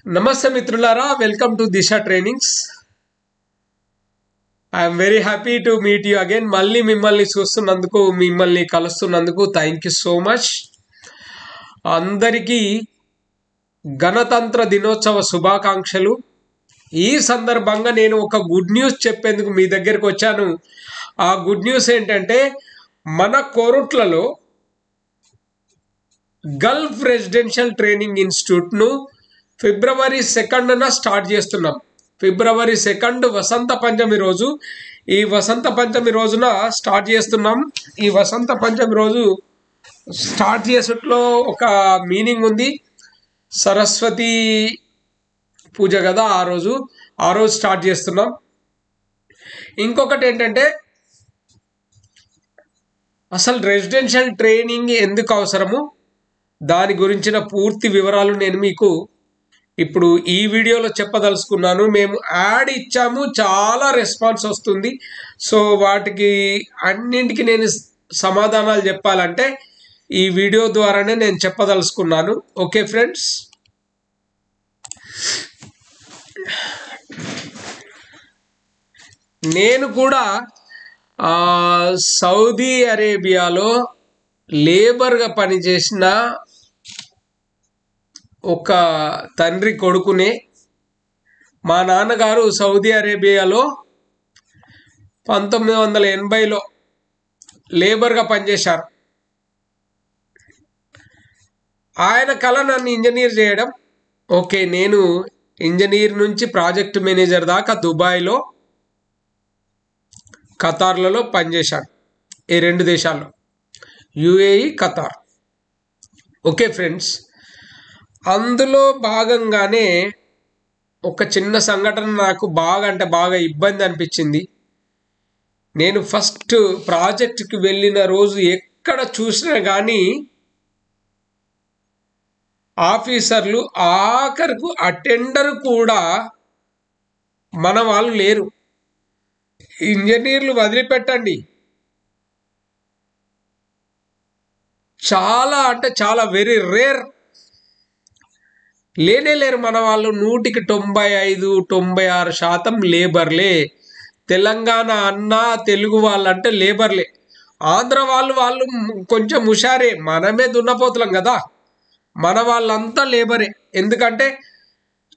నమస్తే మిత్రులారా, welcome to Disha trainings. I'm very happy to meet you again. మళ్ళీ మిమ్మల్ని చూస్తున్నందుకు, మిమ్మల్ని కలుస్తున్నందుకు థ్యాంక్ యూ సో మచ్. అందరికీ గణతంత్ర దినోత్సవ శుభాకాంక్షలు. ఈ సందర్భంగా నేను ఒక గుడ్ న్యూస్ చెప్పేందుకు మీ దగ్గరికి వచ్చాను. ఆ గుడ్ న్యూస్ ఏంటంటే, మన కోరుట్లలో గల్ఫ్ రెసిడెన్షియల్ ట్రైనింగ్ ఇన్స్టిట్యూట్ను ఫిబ్రవరి 2న స్టార్ట్ చేస్తున్నాం. ఫిబ్రవరి 2 వసంత పంచమి రోజు. ఈ వసంత పంచమి రోజున స్టార్ట్ చేస్తున్నాం. ఈ వసంత పంచమి రోజు స్టార్ట్ చేసేట్లో ఒక మీనింగ్ ఉంది. సరస్వతి పూజ కదా ఆ రోజు స్టార్ట్ చేస్తున్నాం. ఇంకొకటి ఏంటంటే, అసలు రెసిడెన్షియల్ ట్రైనింగ్ ఎందుకు అవసరము, దాని గురించిన పూర్తి వివరాలు నేను మీకు ఇప్పుడు ఈ వీడియోలో చెప్పదలుచుకున్నాను. మేము యాడ్ ఇచ్చాము, చాలా రెస్పాన్స్ వస్తుంది. సో వాటికి అన్నింటికి నేను సమాధానాలు చెప్పాలంటే ఈ వీడియో ద్వారానే నేను చెప్పదలుచుకున్నాను. ఓకే ఫ్రెండ్స్, నేను కూడా సౌదీ అరేబియాలో లేబర్గా పనిచేసిన ఒక తండ్రి కొడుకునే. మా నాన్నగారు సౌదీ అరేబియాలో 1980లో లేబర్గా పనిచేశారు. ఆయన కళ నన్ను ఇంజనీర్ చేయడం. ఓకే, నేను ఇంజనీర్ నుంచి ప్రాజెక్ట్ మేనేజర్ దాకా దుబాయ్లో, ఖతార్లలో పనిచేశాను. ఈ 2 దేశాల్లో, యుఏఈ, ఖతార్. ఓకే ఫ్రెండ్స్, అందులో భాగంగానే ఒక చిన్న సంఘటన నాకు బాగా ఇబ్బంది అనిపించింది. నేను ఫస్ట్ ప్రాజెక్ట్కి వెళ్ళిన రోజు ఎక్కడ చూసినా కానీ ఆఫీసర్లు, ఆఖరకు అటెండర్ కూడా మన వాళ్ళు లేరు. ఇంజనీర్లు వదిలిపెట్టండి, చాలా అంటే చాలా వెరీ రేర్, లేరు మన వాళ్ళు. 100కి 95-96% లేబర్లే. తెలంగాణ అన్న తెలుగు వాళ్ళంటే లేబర్లే. ఆంధ్ర వాళ్ళు కొంచెం హుషారే, మనమే దున్నపోతులం కదా. మన వాళ్ళంతా లేబరే. ఎందుకంటే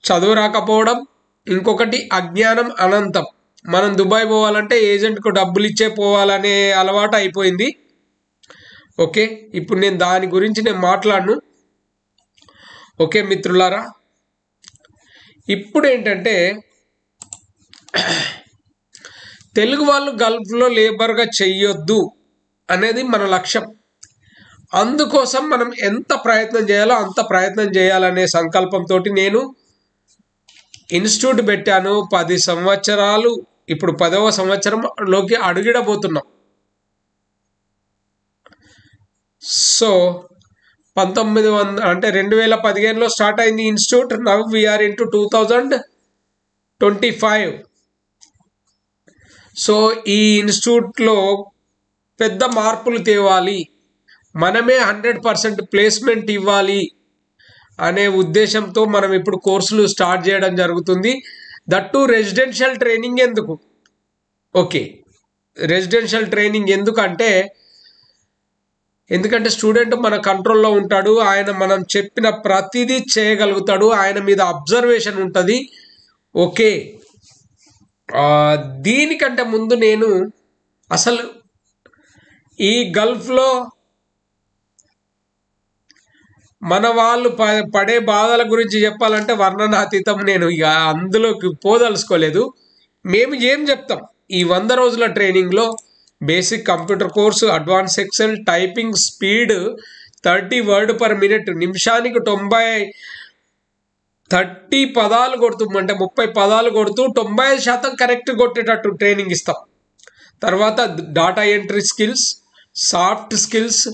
చదువు రాకపోవడం, ఇంకొకటి అజ్ఞానం అనంతం. మనం దుబాయ్ పోవాలంటే ఏజెంట్కు డబ్బులు ఇచ్చే పోవాలనే అలవాటు అయిపోయింది. ఓకే, ఇప్పుడు నేను దాని గురించి మాట్లాడను. ఓకే మిత్రులారా, ఇప్పుడు ఏంటంటే, తెలుగు వాళ్ళు గల్ఫ్లో లేబర్గా చెయ్యొద్దు అనేది మన లక్ష్యం. అందుకోసం మనం ఎంత ప్రయత్నం చేయాలో అంత ప్రయత్నం చేయాలనే సంకల్పంతో నేను ఇన్స్టిట్యూట్ పెట్టాను. 10 సంవత్సరాలు, ఇప్పుడు 10వ సంవత్సరంలోకి అడుగిడబోతున్నాం. సో 2015లో స్టార్ట్ అయింది institute. Now we are in 2025. So ఈ ఇన్స్టిట్యూట్లో పెద్ద మార్పులు తేవాలి, మనమే 100% ప్లేస్మెంట్ ఇవ్వాలి అనే ఉద్దేశంతో మనం ఇప్పుడు కోర్సులు స్టార్ట్ చేయడం జరుగుతుంది. దట్టు రెసిడెన్షియల్ ట్రైనింగ్ ఎందుకు? ఓకే, రెసిడెన్షియల్ ట్రైనింగ్ ఎందుకంటే స్టూడెంట్ మన కంట్రోల్లో ఉంటాడు. ఆయన మనం చెప్పిన ప్రతిదీ చేయగలుగుతాడు. ఆయన మీద అబ్జర్వేషన్ ఉంటుంది. ఓకే, దీనికంటే ముందు నేను అసలు ఈ గల్ఫ్లో మన వాళ్ళు పడే బాధల గురించి చెప్పాలంటే వర్ణనాతీతం. నేను ఇక అందులోకి పోదలుచుకోలేదు. మేము ఏం చెప్తాం ఈ 100 రోజుల ట్రైనింగ్లో? Basic computer course, advance Excel, typing speed 30 word per minute, నిమిషానికి 30 పదాలు కొడుతుందంటే 30 పదాలు కొడుతూ 95% కరెక్ట్ కొట్టేటట్టు ట్రైనింగ్ ఇస్తాం. తర్వాత data entry skills, soft skills,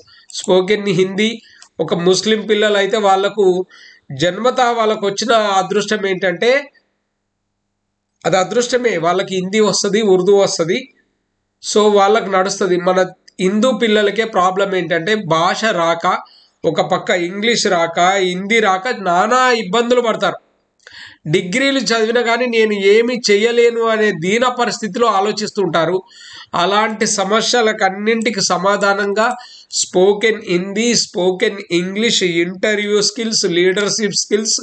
spoken Hindi. ఒక ముస్లిం పిల్లలు అయితే వాళ్ళకు జన్మతా వాళ్ళకు వచ్చిన అదృష్టం ఏంటంటే, అది అదృష్టమే, వాళ్ళకి హిందీ వస్తుంది, ఉర్దూ వస్తుంది. సో వాళ్ళకు నడుస్తుంది. మన హిందూ పిల్లలకే ప్రాబ్లం ఏంటంటే భాష రాక, ఒక పక్క ఇంగ్లీష్ రాక, హిందీ రాక నానా ఇబ్బందులు పడతారు. డిగ్రీలు చదివినా కానీ నేను ఏమి చేయలేను అనే దీన పరిస్థితిలో ఆలోచిస్తుంటారు. అలాంటి సమస్యలకన్నింటికి సమాధానంగా spoken Hindi, spoken English, interview skills, leadership skills,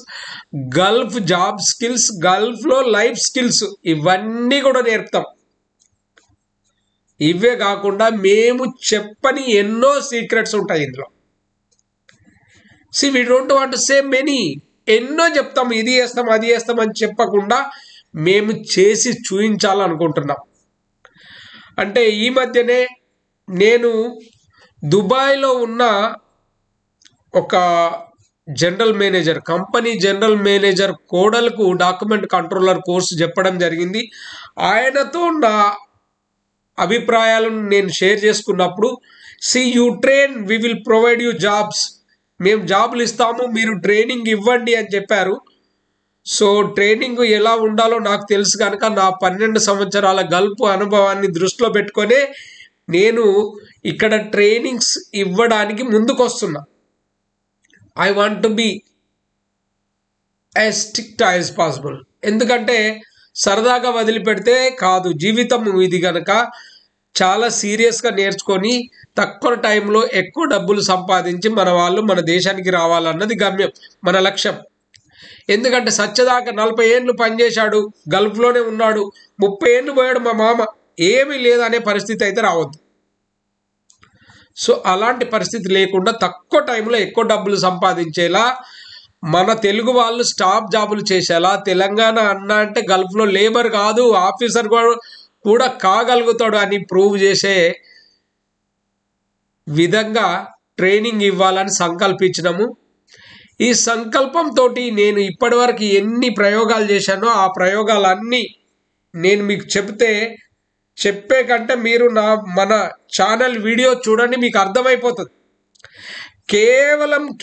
Gulf job skills, గల్ఫ్లో లైఫ్ స్కిల్స్ ఇవన్నీ కూడా నేర్పుతాం. ఇవే కాకుండా మేము చెప్పని ఎన్నో సీక్రెట్స్ ఉంటాయి ఇందులో. We don't want to say many, ఎన్నో చెప్తాం, ఇది చేస్తాం అది చేస్తాం అని చెప్పకుండా మేము చేసి చూపించాలనుకుంటున్నాం. అంటే ఈ మధ్యనే నేను దుబాయ్లో ఉన్న ఒక general manager, company general manager కోడలకు డాక్యుమెంట్ కంట్రోలర్ కోర్సు చెప్పడం జరిగింది. ఆయనతో నా అభిప్రాయాలను నేను షేర్ చేసుకున్నప్పుడు, you train, we will provide you jobs, మేము జాబులు ఇస్తాము, మీరు ట్రైనింగ్ ఇవ్వండి అని చెప్పారు. సో ట్రైనింగ్ ఎలా ఉండాలో నాకు తెలుసు కనుక నా 12 సంవత్సరాల గల్ఫ్ అనుభవాన్ని దృష్టిలో పెట్టుకొని నేను ఇక్కడ ట్రైనింగ్స్ ఇవ్వడానికి ముందుకు వస్తున్నా. I want to be as strict as possible. ఎందుకంటే సరదాగా వదిలిపెడితే కాదు, జీవితం ఇది కనుక చాలా సీరియస్గా నేర్చుకొని తక్కువ టైంలో ఎక్కువ డబ్బులు సంపాదించి మన వాళ్ళు మన దేశానికి రావాలన్నది గమ్యం, మన లక్ష్యం. ఎందుకంటే సత్యదాకా 40 ఏళ్ళు పనిచేశాడు, గల్ఫ్లోనే ఉన్నాడు, 30 ఏళ్ళు పోయాడు మా మామ, ఏమీ లేదనే పరిస్థితి అయితే రావద్దు. సో అలాంటి పరిస్థితి లేకుండా తక్కువ టైంలో ఎక్కువ డబ్బులు సంపాదించేలా, మన తెలుగు వాళ్ళు స్టాఫ్ జాబులు చేసేలా, తెలంగాణ అన్న అంటే గల్ఫ్లో లేబర్ కాదు ఆఫీసర్ కూడా కాగలుగుతాడు అని ప్రూవ్ చేసే విధంగా ట్రైనింగ్ ఇవ్వాలని సంకల్పించినాము. ఈ సంకల్పంతో నేను ఇప్పటివరకు ఎన్ని ప్రయోగాలు చేశానో ఆ ప్రయోగాలన్నీ నేను మీకు చెప్పే కంటే మీరు మన ఛానల్ వీడియో చూడండి, మీకు అర్థమైపోతుంది.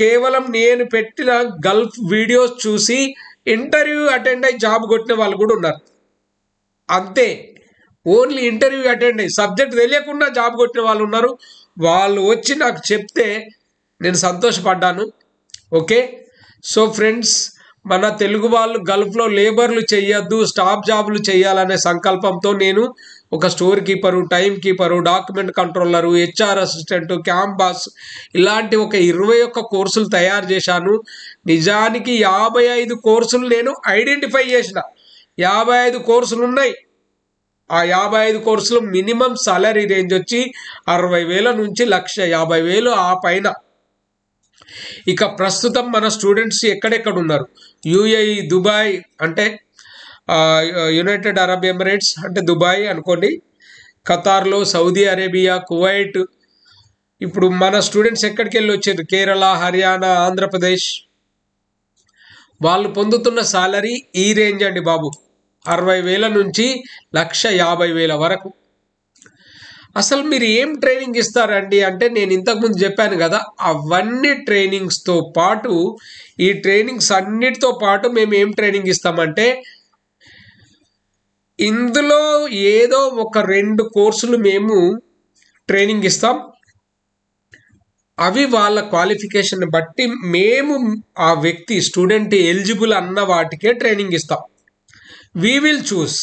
కేవలం నేను పెట్టిన గల్ఫ్ వీడియోస్ చూసి ఇంటర్వ్యూ అటెండ్ అయ్యి జాబ్ కొట్టిన వాళ్ళు కూడా ఉన్నారు. అంతే, ఓన్లీ ఇంటర్వ్యూ అటెండ్ అయ్యి సబ్జెక్ట్ తెలియకుండా జాబ్ కొట్టిన వాళ్ళు ఉన్నారు. వాళ్ళు వచ్చి నాకు చెప్తే నేను సంతోషపడ్డాను. ఓకే, సో ఫ్రెండ్స్, మన తెలుగు వాళ్ళు గల్ఫ్లో లేబర్లు చేయొద్దు, స్టాఫ్ జాబులు చేయాలనే సంకల్పంతో నేను ఒక store keeper, time keeper, document controller, HR assistant, campus ఇలాంటి ఒక 21 కోర్సులు తయారు చేశాను. నిజానికి 55 కోర్సులు నేను ఐడెంటిఫై చేసిన. 55 కోర్సులు ఉన్నాయి. ఆ 55 కోర్సులు మినిమం సాలరీ రేంజ్ వచ్చి 60,000 నుంచి 1,50,000 ఆ పైన. ఇక ప్రస్తుతం మన స్టూడెంట్స్ ఎక్కడెక్కడ ఉన్నారు? యుఏఈ, దుబాయ్ అంటే యునైటెడ్ అరబ్ ఎమిరేట్స్ అంటే దుబాయ్ అనుకోండి, ఖతార్లో, సౌదీ అరేబియా, కువైట్. ఇప్పుడు మన స్టూడెంట్స్ ఎక్కడికి వెళ్ళి వచ్చారు? కేరళ, హర్యానా, ఆంధ్రప్రదేశ్. వాళ్ళు పొందుతున్న సాలరీ ఈ రేంజ్ అండి బాబు, 60,000 నుంచి 1,50,000 వరకు. అసలు మీరు ఏం ట్రైనింగ్ ఇస్తారండి అంటే, నేను ఇంతకుముందు చెప్పాను కదా, అవన్నీ ట్రైనింగ్స్తో పాటు, ఈ ట్రైనింగ్స్ అన్నిటితో పాటు మేము ఏం ట్రైనింగ్ ఇస్తామంటే, ఇందులో ఏదో ఒక 2 కోర్సులు మేము ట్రైనింగ్ ఇస్తాం. అవి వాళ్ళ క్వాలిఫికేషన్ బట్టి మేము ఆ వ్యక్తి స్టూడెంట్ ఎలిజిబుల్ అన్న వాటికే ట్రైనింగ్ ఇస్తాం. వీ విల్ చూస్,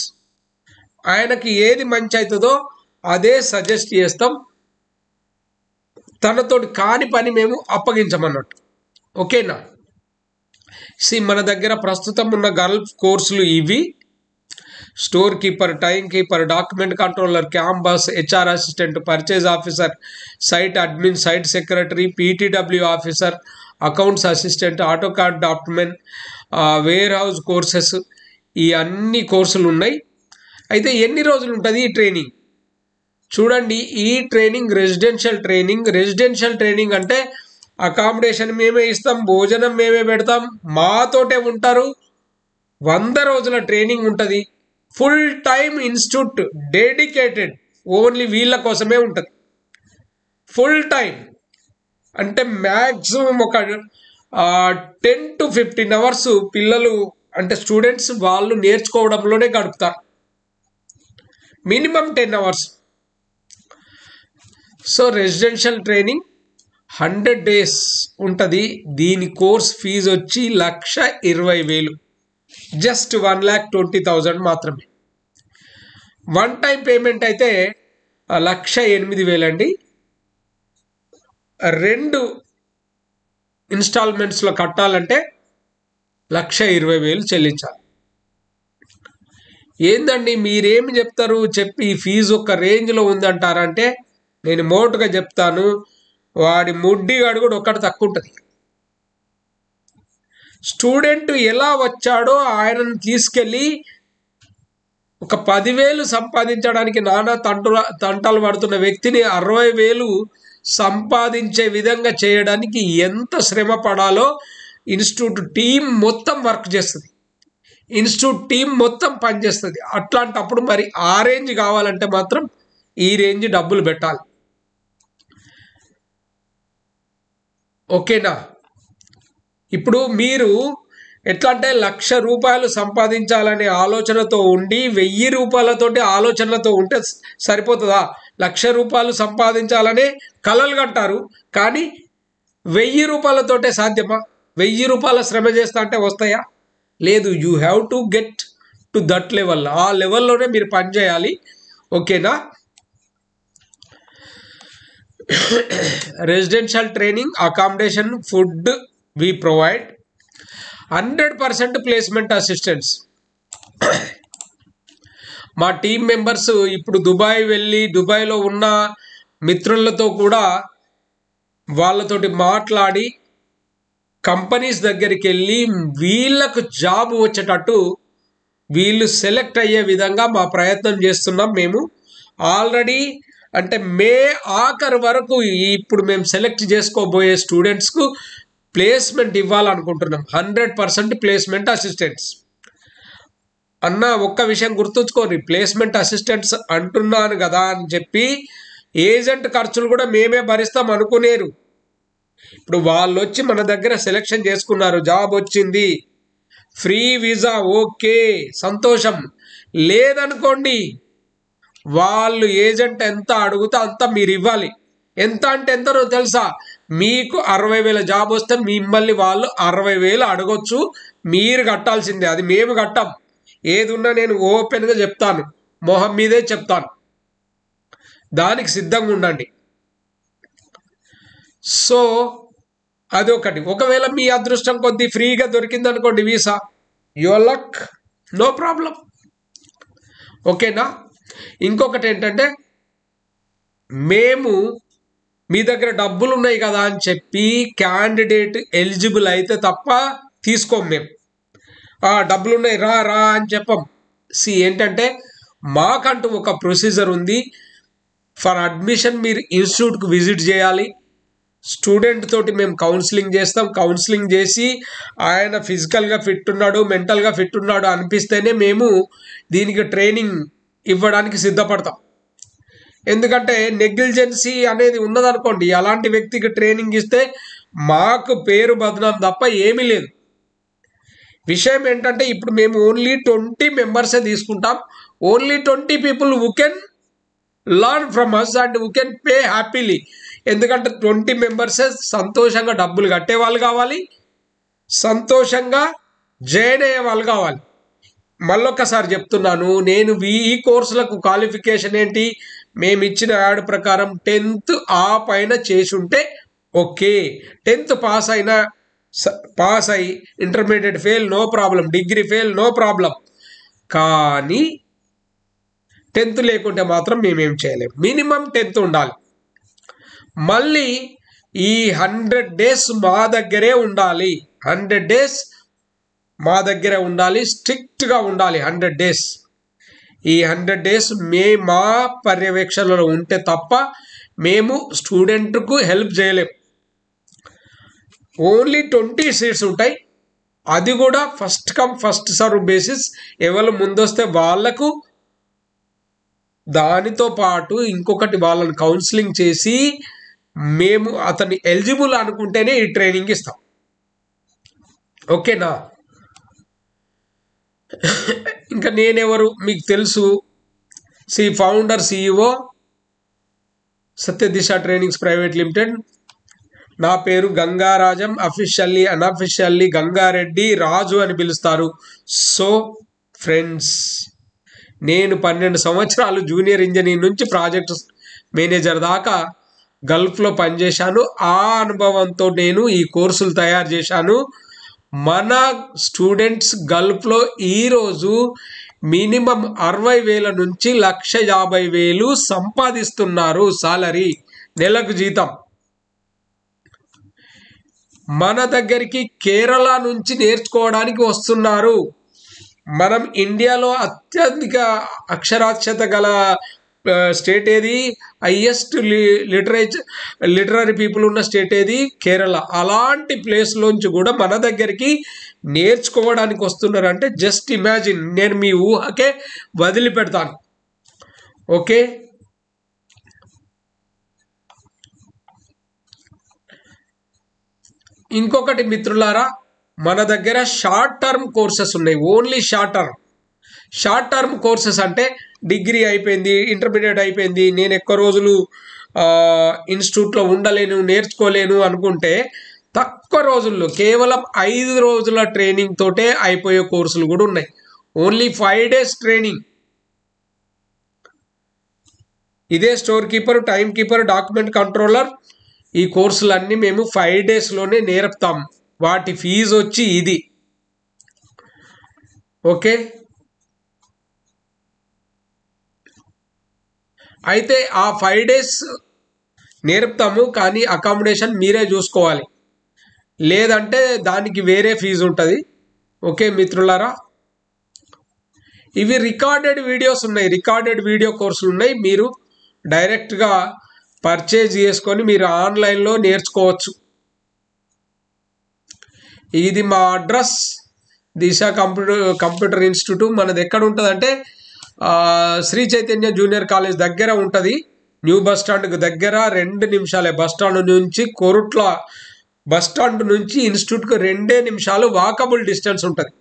ఆయనకి ఏది మంచి అవుతుందో అదే సజెస్ట్ చేస్తాం. తనతోటి కాని పని మేము అప్పగించమన్నట్టు. ఓకేనా? మన దగ్గర ప్రస్తుతం ఉన్న గల్ఫ్ కోర్సులు ఇవి: store keeper, time keeper, document controller, campus, HR assistant, purchase officer, site admin, site secretary, PTW officer, accounts assistant, auto card document, warehouse courses, ఈ అన్ని కోర్సులు ఉన్నాయి. అయితే ఎన్ని రోజులు ఉంటుంది ఈ ట్రైనింగ్? చూడండి, ఈ ట్రైనింగ్ రెసిడెన్షియల్ ట్రైనింగ్ అంటే అకామిడేషన్ మేమే ఇస్తాం, భోజనం మేమే పెడతాం, మాతోటే ఉంటారు. 100 రోజుల ట్రైనింగ్ ఉంటుంది. Full time institute, dedicated, only వీళ్ళ కోసమే ఉంటుంది. ఫుల్ టైం అంటే మ్యాక్సిమం ఒక 10 to 15 అవర్స్ పిల్లలు అంటే స్టూడెంట్స్ వాళ్ళు నేర్చుకోవడంలోనే గడుపుతారు. Minimum 10 hours. So residential training 100 days ఉంటుంది. దీని కోర్స్ ఫీజు వచ్చి 1,20,000. జస్ట్ 1,20,000 మాత్రమే. వన్ టైం పేమెంట్ అయితే 1,08,000 అండి. 2 ఇన్స్టాల్మెంట్స్లో కట్టాలంటే 1,20,000 చెల్లించాలి. ఏందండి మీరేమి చెప్తారు చెప్పి ఫీజు ఒక రేంజ్లో ఉందంటారంటే నేను మోటుగా చెప్తాను, వాడి ముడ్డిగాడు కూడా ఒక్కటి తక్కువ ఉంటుంది. స్టూడెంట్ ఎలా వచ్చాడో ఆయనను తీసుకెళ్ళి ఒక 10,000 సంపాదించడానికి నానా తంటాలు పడుతున్న వ్యక్తిని 60,000 సంపాదించే విధంగా చేయడానికి ఎంత శ్రమ పడాలో ఇన్స్టిట్యూట్ టీం మొత్తం వర్క్ చేస్తుంది, ఇన్స్టిట్యూట్ టీం మొత్తం పనిచేస్తుంది. అట్లాంటప్పుడు మరి ఆ రేంజ్ కావాలంటే మాత్రం ఈ రేంజ్ డబ్బులు పెట్టాలి. ఓకేనా? ఇప్పుడు మీరు ఎట్లా అంటే 1,00,000 రూపాయలు సంపాదించాలనే ఆలోచనతో ఉండి 1,000 రూపాయలతోటి ఆలోచనలతో ఉంటే సరిపోతుందా? 1,00,000 రూపాయలు సంపాదించాలనే కలలు కంటారు, కానీ 1,000 రూపాయలతోటే సాధ్యమా? 1,000 రూపాయల శ్రమ చేస్తా అంటే వస్తాయా? లేదు. You have to get to that level. ఆ లెవెల్లోనే మీరు పనిచేయాలి. ఓకేనా? Residential training, accommodation, food we provide. 100% placement assistants. మా టీం మెంబర్స్ ఇప్పుడు దుబాయ్ వెళ్ళి దుబాయ్లో ఉన్న మిత్రులతో కూడా వాళ్ళతోటి మాట్లాడి కంపెనీస్ దగ్గరికి వెళ్ళి వీళ్ళకు జాబ్ వచ్చేటట్టు వీళ్ళు సెలెక్ట్ అయ్యే విధంగా మా ప్రయత్నం చేస్తున్నాం. మేము ఆల్రెడీ అంటే మే ఆఖరు వరకు ఇప్పుడు మేము సెలెక్ట్ చేసుకోబోయే స్టూడెంట్స్కు ప్లేస్మెంట్ ఇవ్వాలనుకుంటున్నాం. 100% placement assistants. అన్న ఒక్క విషయం గుర్తుంచుకోండి, ప్లేస్మెంట్ అసిస్టెంట్స్ అంటున్నాను కదా అని చెప్పి ఏజెంట్ ఖర్చులు కూడా మేమే భరిస్తాం అనుకునేరు. ఇప్పుడు వాళ్ళు వచ్చి మన దగ్గర సెలెక్షన్ చేసుకున్నారు, జాబ్ వచ్చింది, ఫ్రీ వీసా, ఓకే సంతోషం. లేదనుకోండి వాళ్ళు ఏజెంట్ ఎంత అడుగుతా అంత మీరు ఇవ్వాలి. ఎంత అంటే ఎంతనో తెలుసా? మీకు 60,000 జాబ్ వస్తే మిమ్మల్ని వాళ్ళు 60,000 అడగొచ్చు, మీరు కట్టాల్సిందే. అది మేము కట్టాం. ఏది ఉన్నా నేను ఓపెన్గా చెప్తాను, మొహం మీదే చెప్తాను. దానికి సిద్ధంగా ఉండండి. సో అదొకటి. ఒకవేళ మీ అదృష్టం కొద్దీ ఫ్రీగా దొరికింది అనుకోండి visa, your luck, no problem. ఓకేనా? ఇంకొకటి ఏంటంటే మేము మీ దగ్గర డబ్బులు ఉన్నాయి కదా అని చెప్పి క్యాండిడేట్ ఎలిజిబుల్ అయితే తప్ప తీసుకోం మేము. డబ్బులు ఉన్నాయి రా రా అని చెప్పం. ఏంటంటే మాకంటూ ఒక ప్రొసీజర్ ఉంది. ఫర్ అడ్మిషన్ మీరు ఇన్స్టిట్యూట్కి విజిట్ చేయాలి. స్టూడెంట్ తోటి మేము కౌన్సిలింగ్ చేస్తాం. కౌన్సిలింగ్ చేసి ఆయన ఫిజికల్గా ఫిట్ ఉన్నాడు, మెంటల్గా ఫిట్ ఉన్నాడు అనిపిస్తేనే మేము దీనికి ట్రైనింగ్ ఇవ్వడానికి సిద్ధపడతాం. ఎందుకంటే నెగ్లిజెన్సీ అనేది ఉన్నదనుకోండి, అలాంటి వ్యక్తికి ట్రైనింగ్ ఇస్తే మాకు పేరు బదనాం తప్ప ఏమీ లేదు. విషయం ఏంటంటే ఇప్పుడు మేము ఓన్లీ 20 మెంబర్సే తీసుకుంటాం. Only 20 people who can learn from us and who can pay happily. ఎందుకంటే 20 మెంబర్సే సంతోషంగా డబ్బులు కట్టే వాళ్ళు కావాలి, సంతోషంగా జాయిన్ అయ్యే వాళ్ళు కావాలి. మళ్ళొక్కసారి చెప్తున్నాను, నేను ఈ కోర్సులకు క్వాలిఫికేషన్ ఏంటి? మేము ఇచ్చిన యాడ్ ప్రకారం 10th ఆ పైన చేసి ఉంటే ఓకే. 10th పాస్ అయి intermediate fail no problem, degree fail no problem. కానీ 10th లేకుంటే మాత్రం మేమేం చేయలేము. మినిమం 10th ఉండాలి. మళ్ళీ ఈ 100 days మా దగ్గరే ఉండాలి. 100 days మా దగ్గర ఉండాలి, స్ట్రిక్ట్గా ఉండాలి 100 days. ఈ 100 days మా పర్యవేక్షణలో ఉంటే తప్ప మేము స్టూడెంట్కు హెల్ప్ చేయలేం. ఓన్లీ 20 సీట్స్ ఉంటాయి. అది కూడా first come first serve basis. ఎవరు ముందొస్తే వాళ్లకు, దానితో పాటు ఇంకొకటి వాళ్ళని కౌన్సిలింగ్ చేసి మేము అతన్ని ఎలిజిబుల్ అనుకుంటేనే ఈ ట్రైనింగ్ ఇస్తాం. ఓకేనా? ఇంకా నేనెవరు మీకు తెలుసు. Founder CEO Satyadisha trainings private limited. నా పేరు గంగారాజం, అఫీషియల్లీ అన్అఫీషియల్లీ గంగారెడ్డి, రాజు అని పిలుస్తారు. సో ఫ్రెండ్స్, నేను 12 సంవత్సరాలు జూనియర్ ఇంజనీర్ నుంచి ప్రాజెక్ట్ మేనేజర్ దాకా గల్ఫ్లో పనిచేశాను. ఆ అనుభవంతో నేను ఈ కోర్సులు తయారు చేశాను. మన స్టూడెంట్స్ గల్ఫ్లో ఈరోజు మినిమం 60,000 నుంచి 1,50,000 సంపాదిస్తున్నారు. సాలరీ, నెలకు జీతం. మన దగ్గరికి కేరళ నుంచి నేర్చుకోవడానికి వస్తున్నారు. మనం ఇండియాలో అత్యధిక అక్షరాస్యత గల స్టేట్ ఏది? హైయెస్ట్ లిటరరీ పీపుల్ ఉన్న స్టేట్ ఏది? కేరళ. అలాంటి ప్లేస్లోంచి కూడా మన దగ్గరికి నేర్చుకోవడానికి వస్తున్నారు అంటే జస్ట్ ఇమాజిన్. నేను మీ ఊహకే వదిలిపెడతాను. ఓకే, ఇంకొకటి మిత్రులారా, మన దగ్గర షార్ట్ టర్మ్ కోర్సెస్ ఉన్నాయి. ఓన్లీ షార్ట్ టర్మ్ కోర్సెస్ అంటే డిగ్రీ అయిపోయింది, ఇంటర్మీడియట్ అయిపోయింది, నేను ఎక్కువ రోజులు ఇన్స్టిట్యూట్లో ఉండలేను, నేర్చుకోలేను అనుకుంటే తక్కువ రోజుల్లో కేవలం 5 రోజుల ట్రైనింగ్ తోటే అయిపోయే కోర్సులు కూడా ఉన్నాయి. Only 5 days training. ఇదే store keeper, time keeper, document controller, ఈ కోర్సులన్నీ మేము 5 daysలోనే నేర్పుతాం. వాటి ఫీజు వచ్చి ఇది. ఓకే, అయితే ఆ 5 days నేర్పుతాము, కానీ అకామిడేషన్ మీరే చూసుకోవాలి, లేదంటే దానికి వేరే ఫీజు ఉంటుంది. ఓకే మిత్రులారా, ఇవి రికార్డెడ్ వీడియోస్ ఉన్నాయి, రికార్డెడ్ వీడియో కోర్సులు ఉన్నాయి. మీరు డైరెక్ట్గా పర్చేజ్ చేసుకొని మీరు ఆన్లైన్లో నేర్చుకోవచ్చు. ఇది మా అడ్రస్, దిశ కంప్యూటర్ ఇన్స్టిట్యూట్. మనది ఎక్కడ ఉంటుంది అంటే శ్రీ చైతన్య జూనియర్ కాలేజ్ దగ్గర ఉంటుంది. న్యూ బస్ స్టాండ్కి దగ్గర 2 నిమిషాలే. బస్ స్టాండ్ నుంచి కొరుట్ల బస్ స్టాండ్ నుంచి ఇన్స్టిట్యూట్కి 2 నిమిషాలు వాకబుల్ డిస్టెన్స్ ఉంటుంది.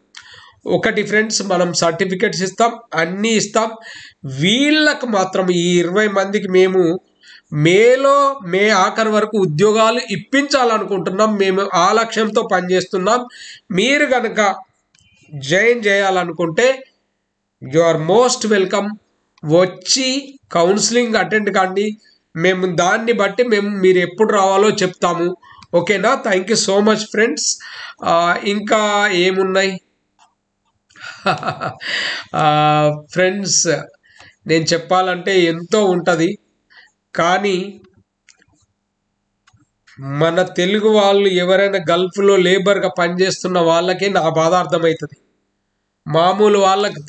ఒకటి ఫ్రెండ్స్, మనం సర్టిఫికెట్స్ ఇస్తాం, అన్నీ ఇస్తాం. వీళ్ళకు మాత్రం ఈ 20 మందికి మేము మే ఆఖరి వరకు ఉద్యోగాలు ఇప్పించాలనుకుంటున్నాం. మేము ఆ లక్ష్యంతో పనిచేస్తున్నాం. మీరు కనుక జాయిన్ చేయాలనుకుంటే యు ఆర్ మోస్ట్ వెల్కమ్. వచ్చి కౌన్సిలింగ్ అటెండ్ కాండి. మేము దాన్ని బట్టి మీరు ఎప్పుడు రావాలో చెప్తాము. ఓకేనా? Thank you so much friends. ఇంకా ఏమున్నాయి ఫ్రెండ్స్, నేను చెప్పాలంటే ఎంతో ఉంటుంది, కానీ మన తెలుగు వాళ్ళు ఎవరైనా గల్ఫ్లో లేబర్గా పనిచేస్తున్న వాళ్ళకే నా బాధ అర్థమవుతుంది. మామూలు వాళ్ళకి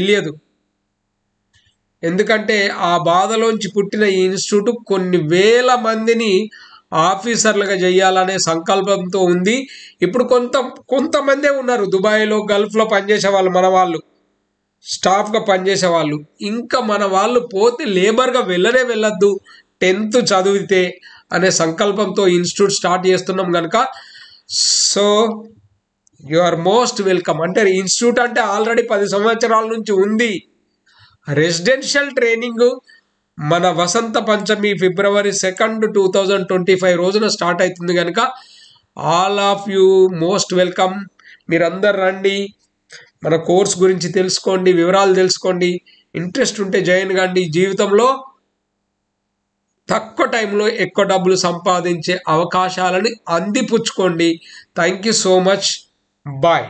తెలియదు. ఎందుకంటే ఆ బాధలోంచి పుట్టిన ఈ ఇన్స్టిట్యూట్ కొన్ని వేల మందిని ఆఫీసర్లుగా చేయాలనే సంకల్పంతో ఉంది. ఇప్పుడు కొంతమందే ఉన్నారు దుబాయ్లో, గల్ఫ్లో పనిచేసే వాళ్ళు, మన వాళ్ళు స్టాఫ్గా పనిచేసే వాళ్ళు. ఇంకా మన వాళ్ళు పోతే లేబర్గా వెళ్ళొద్దు, 10th చదివితే అనే సంకల్పంతో ఇన్స్టిట్యూట్ స్టార్ట్ చేస్తున్నాం కనుక. So you are most welcome. అంటే ఇన్స్టిట్యూట్ అంటే ఆల్రెడీ 10 సంవత్సరాల నుంచి ఉంది. రెసిడెన్షియల్ ట్రైనింగ్ మన వసంత పంచమి February 2, 2025 రోజున స్టార్ట్ అవుతుంది కనుక all of you most welcome. మీరందరు రండి, మన కోర్స్ గురించి తెలుసుకోండి, వివరాలు తెలుసుకోండి. ఇంట్రెస్ట్ ఉంటే జాయిన్ కాండి. జీవితంలో తక్కువ టైంలో ఎక్కువ డబ్బులు సంపాదించే అవకాశాలను అందిపుచ్చుకోండి. Thank you so much. Bye.